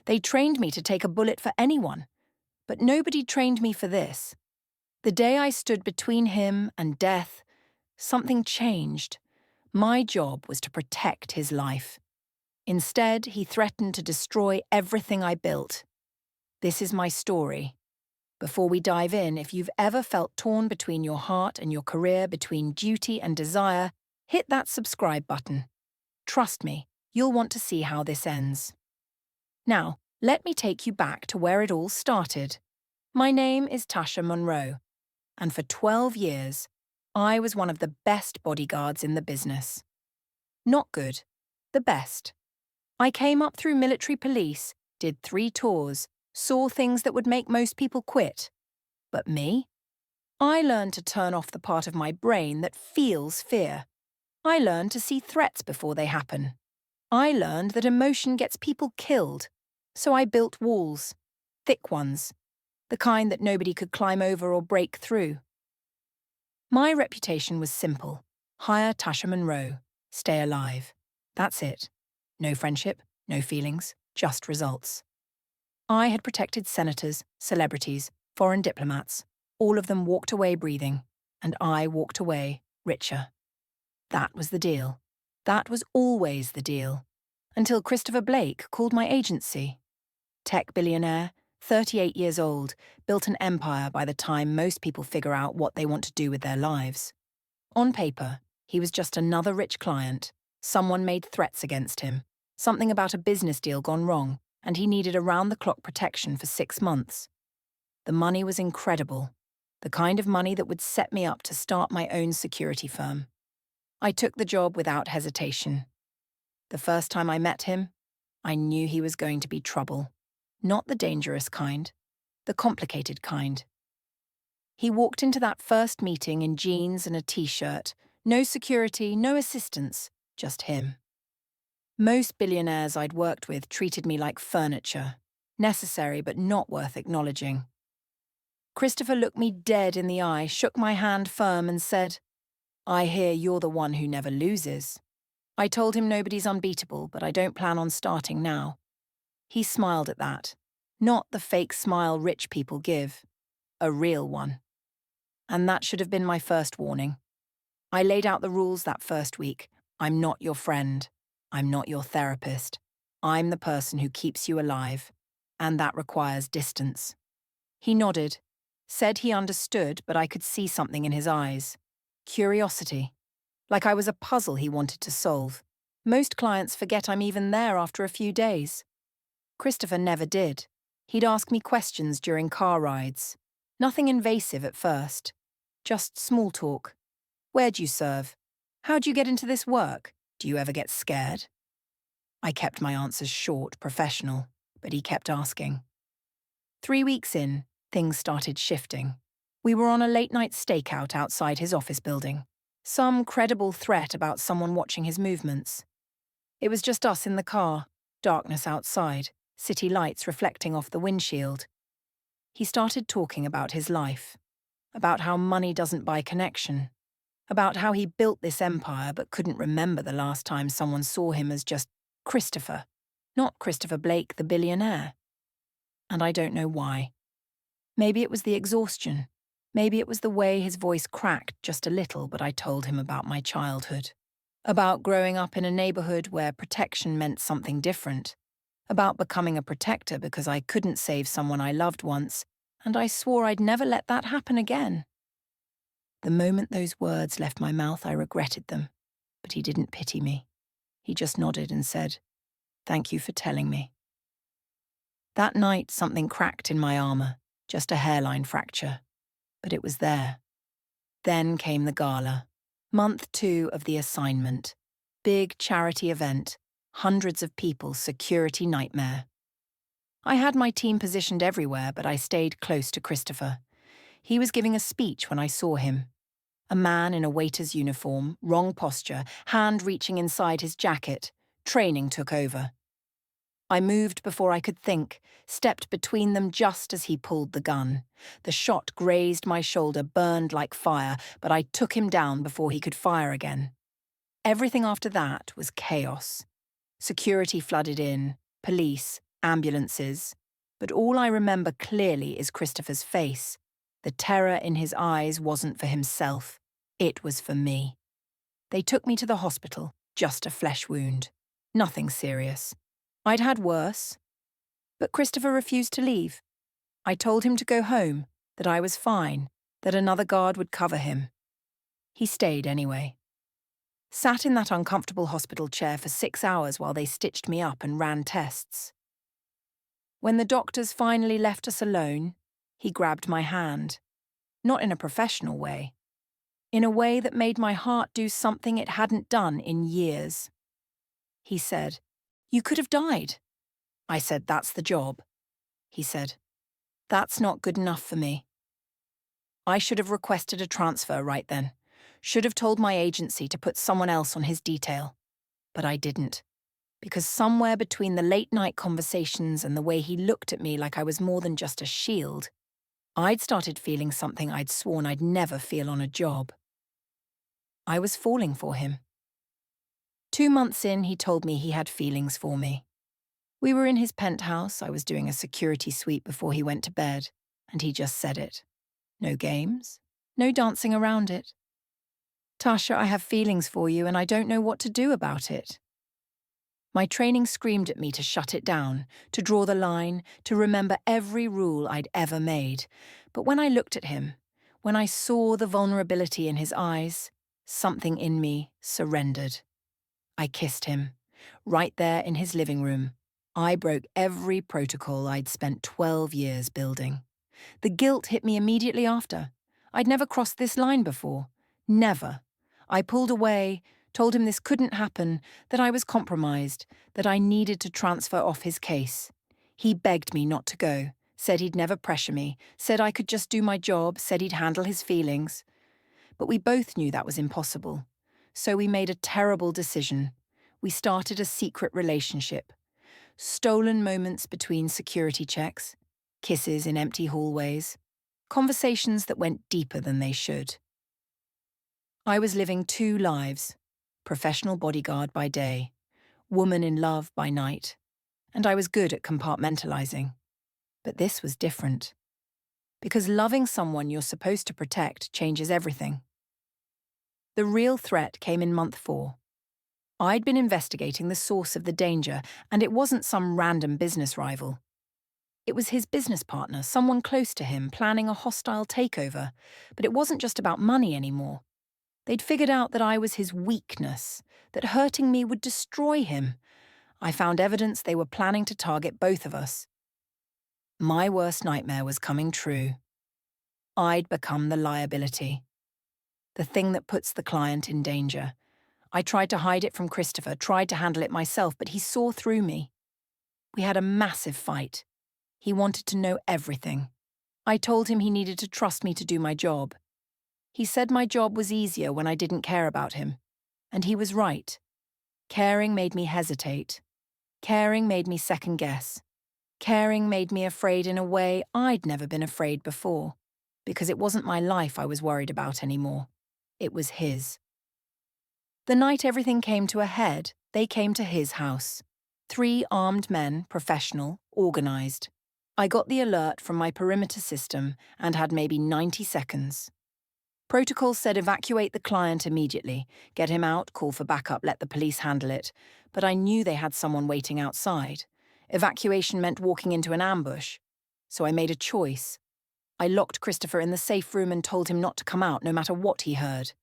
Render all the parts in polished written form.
They trained me to take a bullet for anyone, but nobody trained me for this. The day I stood between him and death, something changed. My job was to protect his life. Instead, he threatened to destroy everything I built. This is my story. Before we dive in, if you've ever felt torn between your heart and your career, between duty and desire, hit that subscribe button. Trust me, you'll want to see how this ends. Now, let me take you back to where it all started. My name is Tasha Monroe, and for 12 years, I was one of the best bodyguards in the business. Not good, the best. I came up through military police, did 3 tours, saw things that would make most people quit. But me? I learned to turn off the part of my brain that feels fear. I learned to see threats before they happen. I learned that emotion gets people killed. So I built walls, thick ones, the kind that nobody could climb over or break through. My reputation was simple. Hire Tasha Monroe, stay alive. That's it. No friendship, no feelings, just results. I had protected senators, celebrities, foreign diplomats. All of them walked away breathing, and I walked away richer. That was the deal. That was always the deal. Until Christopher Blake called my agency. Tech billionaire, 38 years old, built an empire by the time most people figure out what they want to do with their lives. On paper, he was just another rich client. Someone made threats against him. Something about a business deal gone wrong, and he needed around-the-clock protection for 6 months. The money was incredible. The kind of money that would set me up to start my own security firm. I took the job without hesitation. The first time I met him, I knew he was going to be trouble. Not the dangerous kind, the complicated kind. He walked into that first meeting in jeans and a t-shirt. No security, no assistance, just him. Most billionaires I'd worked with treated me like furniture, necessary but not worth acknowledging. Christopher looked me dead in the eye, shook my hand firm and said, "I hear you're the one who never loses." I told him nobody's unbeatable, but I don't plan on starting now. He smiled at that. Not the fake smile rich people give. A real one. And that should have been my first warning. I laid out the rules that first week. I'm not your friend. I'm not your therapist. I'm the person who keeps you alive. And that requires distance. He nodded, said he understood, but I could see something in his eyes. Curiosity. Like I was a puzzle he wanted to solve. Most clients forget I'm even there after a few days. Christopher never did. He'd ask me questions during car rides. Nothing invasive at first. Just small talk. Where'd you serve? How'd you get into this work? Do you ever get scared? I kept my answers short, professional, but he kept asking. 3 weeks in, things started shifting. We were on a late-night stakeout outside his office building. Some credible threat about someone watching his movements. It was just us in the car, darkness outside, city lights reflecting off the windshield. He started talking about his life, about how money doesn't buy connection, about how he built this empire but couldn't remember the last time someone saw him as just Christopher, not Christopher Blake, the billionaire. And I don't know why. Maybe it was the exhaustion. Maybe it was the way his voice cracked just a little, but I told him about my childhood. About growing up in a neighborhood where protection meant something different. About becoming a protector because I couldn't save someone I loved once, and I swore I'd never let that happen again. The moment those words left my mouth, I regretted them, but he didn't pity me. He just nodded and said, "Thank you for telling me." That night, something cracked in my armor, just a hairline fracture. But it was there. Then came the gala. Month 2 of the assignment. Big charity event. Hundreds of people, security nightmare. I had my team positioned everywhere, but I stayed close to Christopher. He was giving a speech when I saw him. A man in a waiter's uniform, wrong posture, hand reaching inside his jacket. Training took over. I moved before I could think, stepped between them just as he pulled the gun. The shot grazed my shoulder, burned like fire, but I took him down before he could fire again. Everything after that was chaos. Security flooded in, police, ambulances, but all I remember clearly is Christopher's face. The terror in his eyes wasn't for himself, it was for me. They took me to the hospital, just a flesh wound. Nothing serious. I'd had worse, but Christopher refused to leave. I told him to go home, that I was fine, that another guard would cover him. He stayed anyway. Sat in that uncomfortable hospital chair for 6 hours while they stitched me up and ran tests. When the doctors finally left us alone, he grabbed my hand. Not in a professional way. In a way that made my heart do something it hadn't done in years. He said, "You could have died." I said, "That's the job." He said, "That's not good enough for me." I should have requested a transfer right then. Should have told my agency to put someone else on his detail. But I didn't. Because somewhere between the late-night conversations and the way he looked at me like I was more than just a shield, I'd started feeling something I'd sworn I'd never feel on a job. I was falling for him. 2 months in, he told me he had feelings for me. We were in his penthouse, I was doing a security sweep before he went to bed, and he just said it. No games, no dancing around it. "Tasha, I have feelings for you and I don't know what to do about it." My training screamed at me to shut it down, to draw the line, to remember every rule I'd ever made. But when I looked at him, when I saw the vulnerability in his eyes, something in me surrendered. I kissed him, right there in his living room. I broke every protocol I'd spent 12 years building. The guilt hit me immediately after. I'd never crossed this line before. Never. I pulled away, told him this couldn't happen, that I was compromised, that I needed to transfer off his case. He begged me not to go, said he'd never pressure me, said I could just do my job, said he'd handle his feelings. But we both knew that was impossible. So we made a terrible decision. We started a secret relationship. Stolen moments between security checks, kisses in empty hallways, conversations that went deeper than they should. I was living 2 lives, professional bodyguard by day, woman in love by night, and I was good at compartmentalizing. But this was different. Because loving someone you're supposed to protect changes everything. The real threat came in month 4. I'd been investigating the source of the danger, and it wasn't some random business rival. It was his business partner, someone close to him, planning a hostile takeover. But it wasn't just about money anymore. They'd figured out that I was his weakness, that hurting me would destroy him. I found evidence they were planning to target both of us. My worst nightmare was coming true. I'd become the liability. The thing that puts the client in danger. I tried to hide it from Christopher, tried to handle it myself, but he saw through me. We had a massive fight. He wanted to know everything. I told him he needed to trust me to do my job. He said my job was easier when I didn't care about him. And he was right. Caring made me hesitate. Caring made me second guess. Caring made me afraid in a way I'd never been afraid before. Because it wasn't my life I was worried about anymore. It was his. The night everything came to a head, they came to his house. 3 armed men, professional, organized. I got the alert from my perimeter system and had maybe 90 seconds. Protocol said evacuate the client immediately, get him out, call for backup, let the police handle it. But I knew they had someone waiting outside. Evacuation meant walking into an ambush. So I made a choice. I locked Christopher in the safe room and told him not to come out no matter what he heard.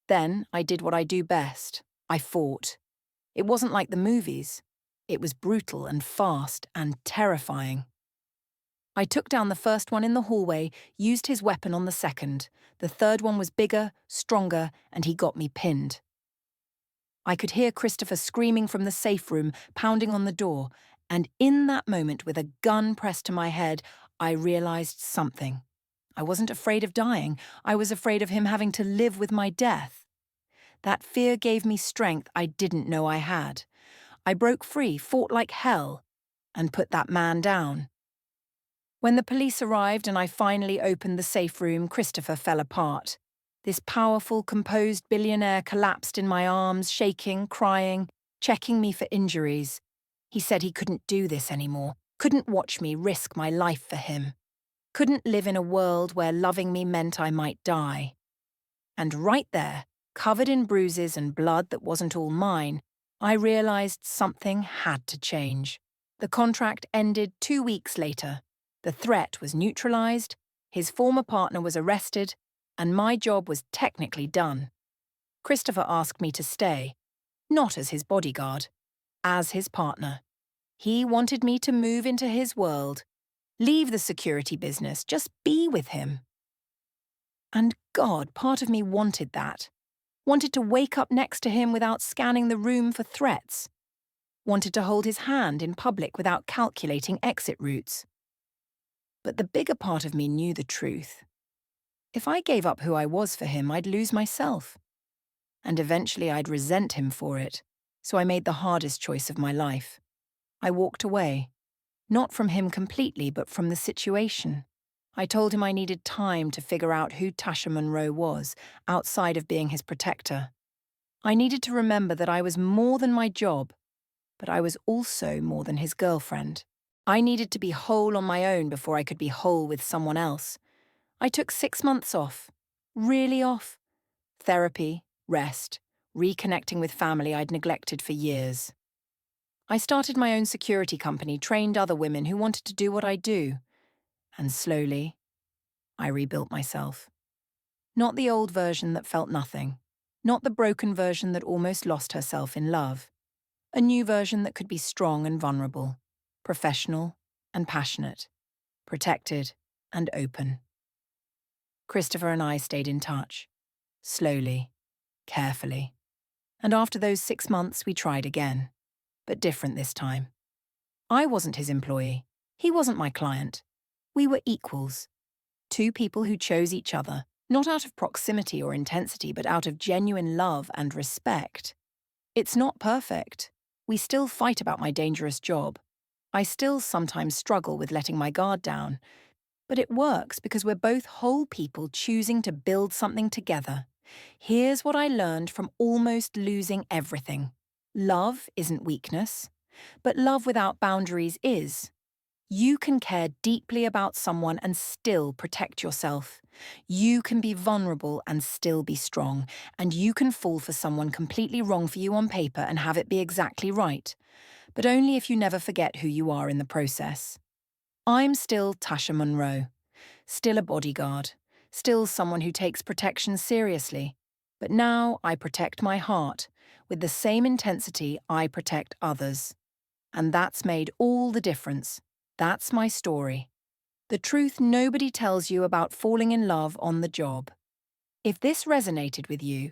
Then I did what I do best. I fought. It wasn't like the movies. It was brutal and fast and terrifying. I took down the first one in the hallway, used his weapon on the second. The third one was bigger, stronger, and he got me pinned. I could hear Christopher screaming from the safe room, pounding on the door, and in that moment, with a gun pressed to my head, I realized something. I wasn't afraid of dying. I was afraid of him having to live with my death. That fear gave me strength I didn't know I had. I broke free, fought like hell, and put that man down. When the police arrived and I finally opened the safe room, Christopher fell apart. This powerful, composed billionaire collapsed in my arms, shaking, crying, checking me for injuries. He said he couldn't do this anymore, Couldn't watch me risk my life for him. Couldn't live in a world where loving me meant I might die. And right there, covered in bruises and blood that wasn't all mine, I realized something had to change. The contract ended 2 weeks later. The threat was neutralized, his former partner was arrested, and my job was technically done. Christopher asked me to stay, not as his bodyguard, as his partner. He wanted me to move into his world, leave the security business, just be with him. And God, part of me wanted that. Wanted to wake up next to him without scanning the room for threats. Wanted to hold his hand in public without calculating exit routes. But the bigger part of me knew the truth. If I gave up who I was for him, I'd lose myself. And eventually I'd resent him for it, so I made the hardest choice of my life. I walked away. Not from him completely, but from the situation. I told him I needed time to figure out who Tasha Monroe was, outside of being his protector. I needed to remember that I was more than my job, but I was also more than his girlfriend. I needed to be whole on my own before I could be whole with someone else. I took 6 months off. Really off. Therapy, rest, reconnecting with family I'd neglected for years. I started my own security company, trained other women who wanted to do what I do. And slowly, I rebuilt myself. Not the old version that felt nothing. Not the broken version that almost lost herself in love. A new version that could be strong and vulnerable, professional and passionate, protected and open. Christopher and I stayed in touch. Slowly, carefully. And after those 6 months, we tried again. But different this time. I wasn't his employee. He wasn't my client. We were equals. Two people who chose each other, not out of proximity or intensity, but out of genuine love and respect. It's not perfect. We still fight about my dangerous job. I still sometimes struggle with letting my guard down. But it works because we're both whole people choosing to build something together. Here's what I learned from almost losing everything. Love isn't weakness, but love without boundaries is. You can care deeply about someone and still protect yourself. You can be vulnerable and still be strong, and you can fall for someone completely wrong for you on paper and have it be exactly right, but only if you never forget who you are in the process. I'm still Tasha Monroe, still a bodyguard, still someone who takes protection seriously, but now I protect my heart with the same intensity I protect others. And that's made all the difference. That's my story. The truth nobody tells you about falling in love on the job. If this resonated with you,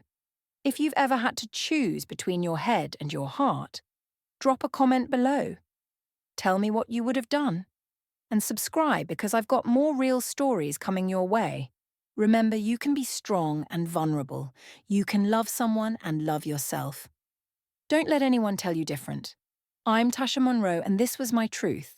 if you've ever had to choose between your head and your heart, drop a comment below. Tell me what you would have done. And subscribe because I've got more real stories coming your way. Remember, you can be strong and vulnerable. You can love someone and love yourself. Don't let anyone tell you different. I'm Tasha Monroe, and this was my truth.